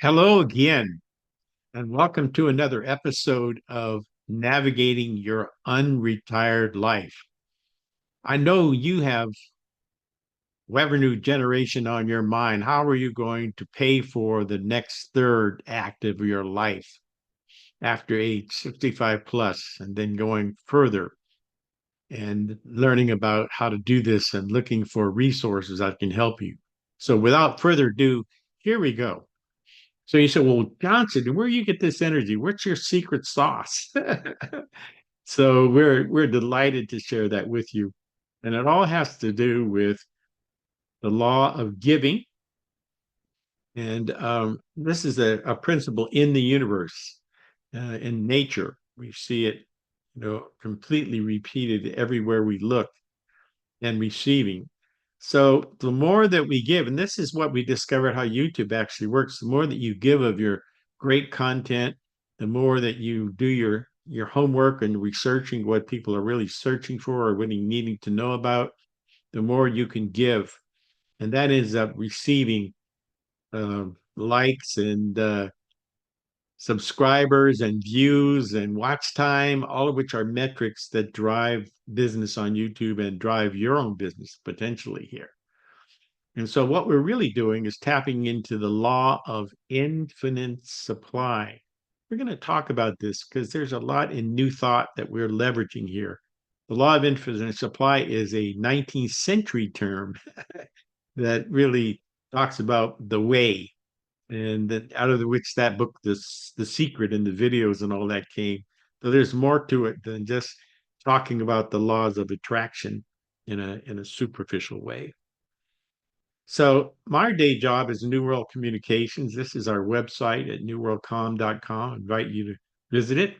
Hello again, and welcome to another episode of Navigating Your Unretired Life. I know you have revenue generation on your mind. How are you going to pay for the next third act of your life after age 65 plus, and then going further and learning about how to do this and looking for resources that can help you? So, without further ado, here we go. So you said, well, Johnson, where do you get this energy? What's your secret sauce? So we're delighted to share that with you. And it all has to do with the law of giving. And this is a principle in the universe, in nature. We see it, completely repeated everywhere we look and receiving. So the more that we give, and this is what we discovered how YouTube actually works, the more that you give of your great content, the more that you do your homework and researching what people are really searching for or really needing to know about, the more you can give. And that ends up receiving likes and subscribers and views and watch time, all of which are metrics that drive business on YouTube and drive your own business potentially here. And so, what we're really doing is tapping into the law of infinite supply. We're going to talk about this because there's a lot in new thought that we're leveraging here. The law of infinite supply is a 19th century term that really talks about the way, and that out of which that book, the secret and the videos and all that came. So there's more to it than just talking about the laws of attraction in a superficial way. So my day job is New World Communications. This is our website at newworldcom.com. I invite you to visit it.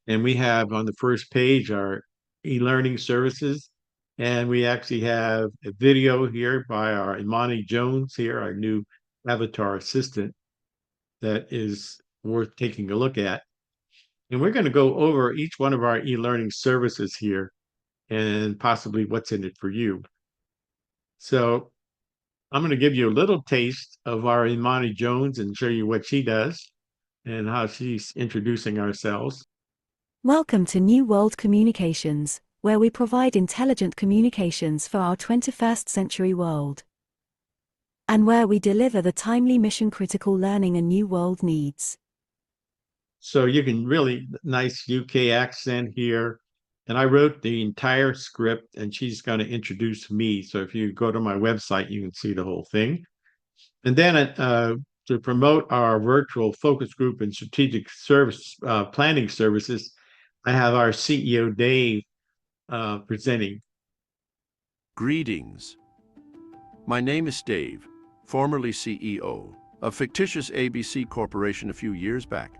And we have on the first page our e-learning services. And we actually have a video here by our Imani Jones here, our new avatar assistant, that is worth taking a look at. And we're going to go over each one of our e-learning services here and possibly what's in it for you. So I'm going to give you a little taste of our Imani Jones and show you what she does and how she's introducing ourselves. Welcome to New World Communications, where we provide intelligent communications for our 21st century world. And where we deliver the timely mission-critical learning a new world needs. So you can really nice UK accent here. And I wrote the entire script and she's going to introduce me. So if you go to my website, you can see the whole thing. And then to promote our virtual focus group and strategic service planning services, I have our CEO Dave presenting. Greetings. My name is Dave, formerly CEO of fictitious ABC Corporation a few years back.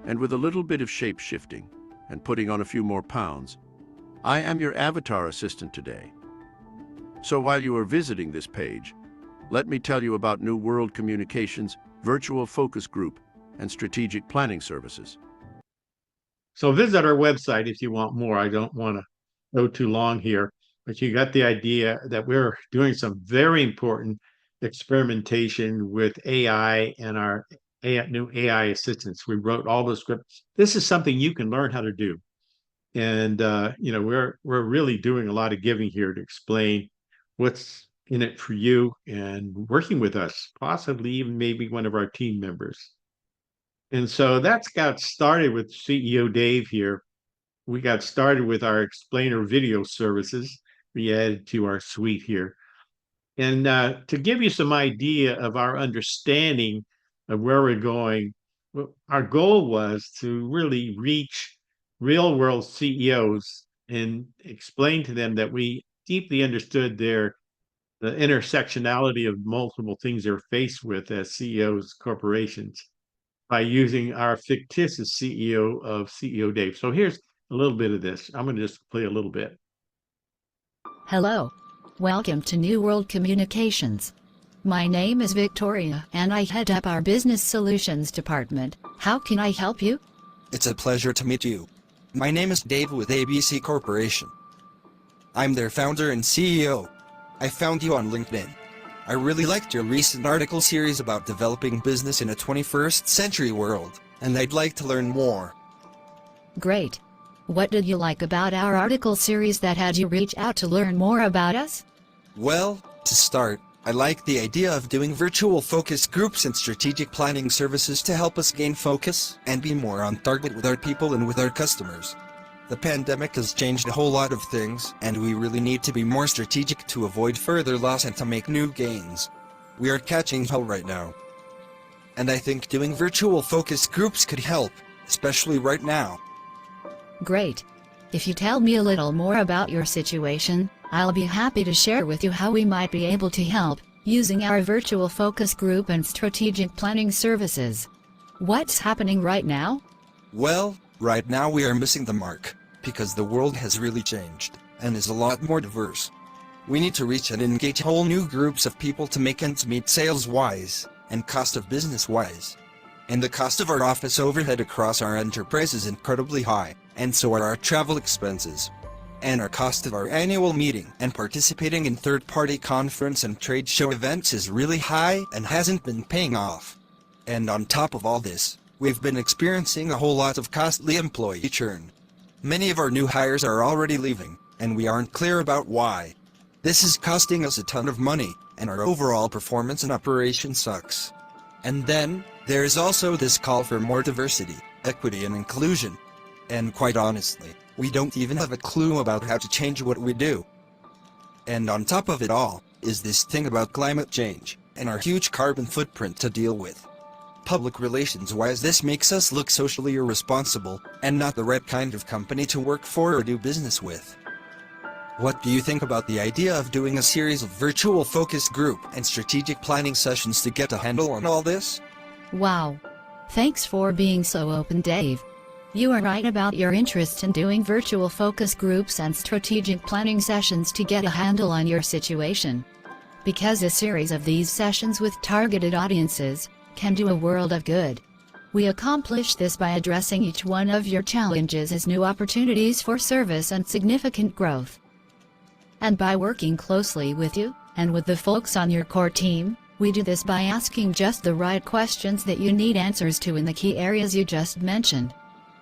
And with a little bit of shape-shifting and putting on a few more pounds, I am your avatar assistant today. So while you are visiting this page, let me tell you about New World Communications, virtual focus group, and strategic planning services. So visit our website if you want more. I don't want to go too long here, but you got the idea that we're doing some very important experimentation with AI and our new AI assistants. We wrote all the scripts. This is something you can learn how to do. And we're really doing a lot of giving here to explain what's in it for you and working with us, possibly even maybe one of our team members. And so that's got started with CEO Dave here. We got started with our explainer video services we added to our suite here. And to give you some idea of our understanding of where we're going, our goal was to really reach real world CEOs and explain to them that we deeply understood the intersectionality of multiple things they're faced with as CEOs, corporations, by using our fictitious CEO of CEO Dave. So here's a little bit of this. I'm going to just play a little bit. Hello. Welcome to New World Communications. My name is Victoria and I head up our Business Solutions Department. How can I help you? It's a pleasure to meet you. My name is Dave with ABC Corporation. I'm their founder and CEO. I found you on LinkedIn. I really liked your recent article series about developing business in a 21st century world, and I'd like to learn more. Great. What did you like about our article series that had you reach out to learn more about us? Well, to start, I like the idea of doing virtual focus groups and strategic planning services to help us gain focus and be more on target with our people and with our customers. The pandemic has changed a whole lot of things, and we really need to be more strategic to avoid further loss and to make new gains. We are catching hell right now. And I think doing virtual focus groups could help, especially right now. Great. If you tell me a little more about your situation, I'll be happy to share with you how we might be able to help, using our virtual focus group and strategic planning services. What's happening right now? Well, right now we are missing the mark, because the world has really changed, and is a lot more diverse. We need to reach and engage whole new groups of people to make ends meet sales-wise, and cost of business-wise. And the cost of our office overhead across our enterprise is incredibly high, and so are our travel expenses. And our cost of our annual meeting and participating in third-party conference and trade show events is really high and hasn't been paying off. And on top of all this, we've been experiencing a whole lot of costly employee churn. Many of our new hires are already leaving, and we aren't clear about why. This is costing us a ton of money, and our overall performance and operation sucks. And then, there is also this call for more diversity, equity and inclusion. And quite honestly, we don't even have a clue about how to change what we do. And on top of it all, is this thing about climate change, and our huge carbon footprint to deal with. Public relations-wise, this makes us look socially irresponsible, and not the right kind of company to work for or do business with. What do you think about the idea of doing a series of virtual focus group and strategic planning sessions to get a handle on all this? Wow. Thanks for being so open, Dave. You are right about your interest in doing virtual focus groups and strategic planning sessions to get a handle on your situation. Because a series of these sessions with targeted audiences can do a world of good. We accomplish this by addressing each one of your challenges as new opportunities for service and significant growth. And by working closely with you, and with the folks on your core team, we do this by asking just the right questions that you need answers to in the key areas you just mentioned.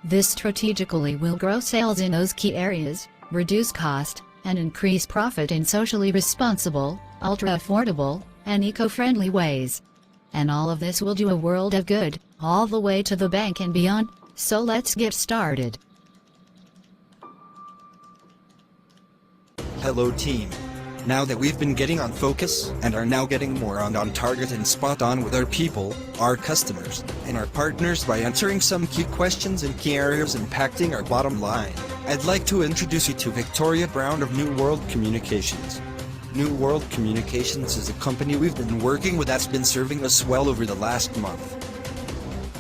This strategically will grow sales in those key areas, reduce cost, and increase profit in socially responsible, ultra-affordable, and eco-friendly ways. And all of this will do a world of good, all the way to the bank and beyond, so let's get started. Hello team. Now that we've been getting on focus and are now getting more on target and spot on with our people, our customers, and our partners by answering some key questions in key areas impacting our bottom line, I'd like to introduce you to Victoria Brown of New World Communications. New World Communications is a company we've been working with that's been serving us well over the last month.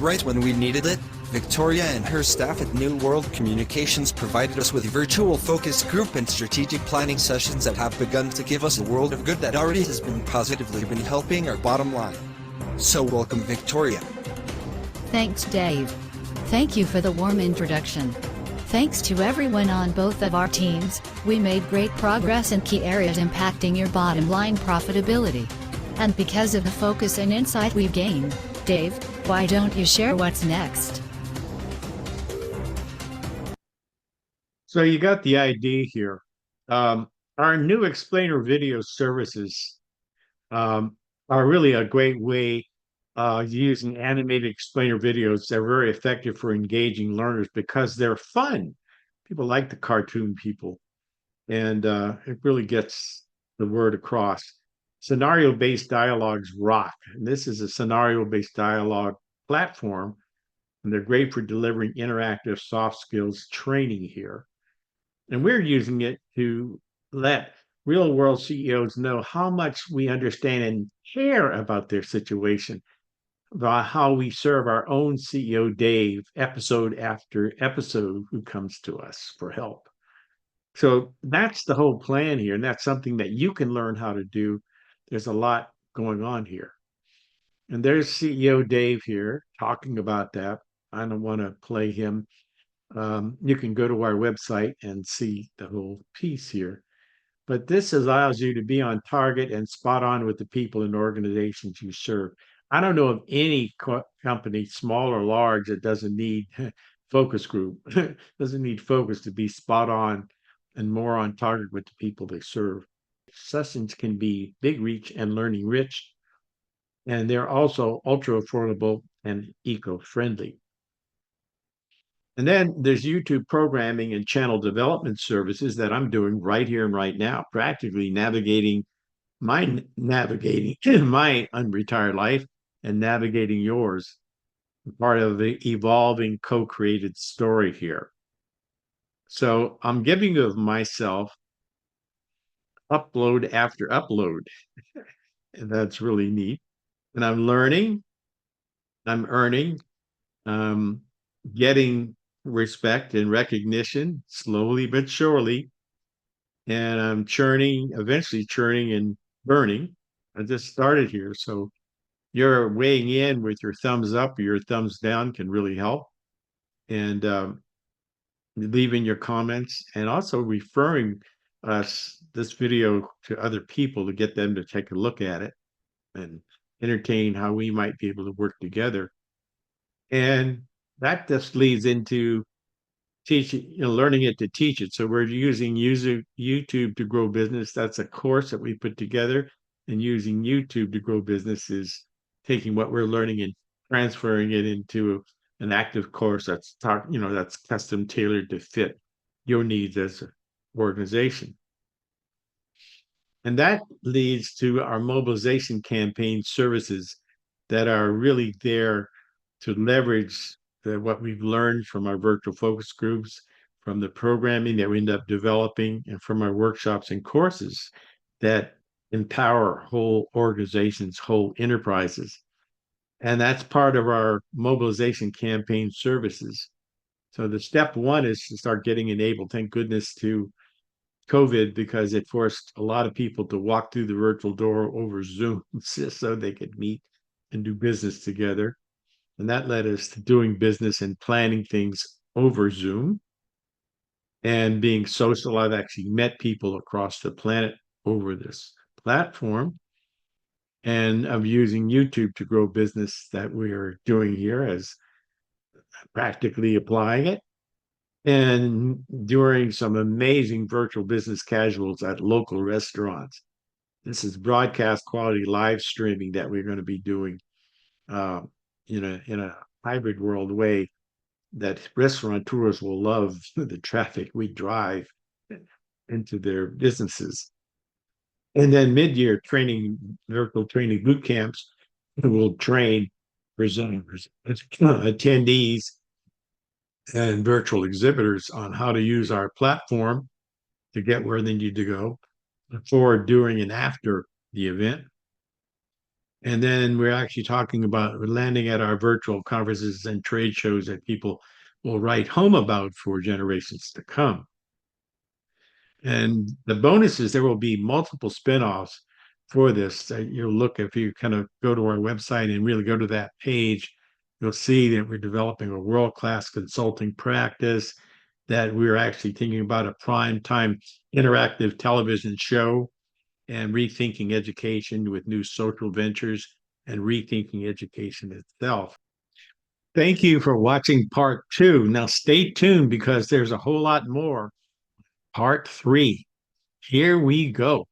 Right when we needed it, Victoria and her staff at New World Communications provided us with virtual focus group and strategic planning sessions that have begun to give us a world of good that already has been positively helping our bottom line. So welcome, Victoria. Thanks, Dave. Thank you for the warm introduction. Thanks to everyone on both of our teams, we made great progress in key areas impacting your bottom line profitability. And because of the focus and insight we've gained, Dave, why don't you share what's next? So you got the idea here. Our new explainer video services are really a great way using animated explainer videos. They're very effective for engaging learners because they're fun. People like the cartoon people, and it really gets the word across. Scenario-based dialogues rock. And this is a scenario-based dialogue platform, and they're great for delivering interactive soft skills training here. And we're using it to let real world CEOs know how much we understand and care about their situation, about how we serve our own CEO, Dave, episode after episode, who comes to us for help. So that's the whole plan here. And that's something that you can learn how to do. There's a lot going on here. And there's CEO Dave here talking about that. I don't want to play him. You can go to our website and see the whole piece here. but this allows you to be on target and spot on with the people and organizations you serve. I don't know of any company, small or large, that doesn't need focus group, doesn't need focus to be spot on and more on target with the people they serve. Sessions can be big reach and learning rich, and they're also ultra affordable and eco-friendly. And then there's YouTube programming and channel development services that I'm doing right here and right now, practically navigating my unretired life and navigating yours, part of the evolving co-created story here. So I'm giving of myself upload after upload, and that's really neat. And I'm learning, I'm earning, um, getting respect and recognition slowly but surely. And I'm churning, eventually churning and burning. I just started here. So your weighing in with your thumbs up or your thumbs down can really help. And leaving your comments and also referring us this video to other people to get them to take a look at it and entertain how we might be able to work together. And that just leads into teaching, learning it to teach it. So we're using YouTube to grow business. That's a course that we put together, and using YouTube to grow business is taking what we're learning and transferring it into an active course that's that's custom tailored to fit your needs as an organization. And that leads to our mobilization campaign services that are really there to leverage what we've learned from our virtual focus groups, from the programming that we end up developing, and from our workshops and courses that empower whole organizations, whole enterprises. And that's part of our mobilization campaign services. So the step one is to start getting enabled. Thank goodness to COVID, because it forced a lot of people to walk through the virtual door over Zoom so they could meet and do business together. And that led us to doing business and planning things over Zoom and being social. I've actually met people across the planet over this platform, and of using YouTube to grow business that we are doing here as practically applying it and during some amazing virtual business casuals at local restaurants. This is broadcast quality live streaming that we're going to be doing uh, in a hybrid world way that restaurateurs will love the traffic we drive into their businesses. And then mid-year training, virtual training boot camps will train presenters, attendees, and virtual exhibitors on how to use our platform to get where they need to go before, during, and after the event. And then we're actually talking about landing at our virtual conferences and trade shows that people will write home about for generations to come. And the bonus is there will be multiple spinoffs for this. You'll look, if you kind of go to our website and really go to that page, you'll see that we're developing a world-class consulting practice, that we're actually thinking about a prime time interactive television show, and rethinking education with new social ventures and rethinking education itself. Thank you for watching part 2. Now stay tuned, because there's a whole lot more. Part 3. Here we go.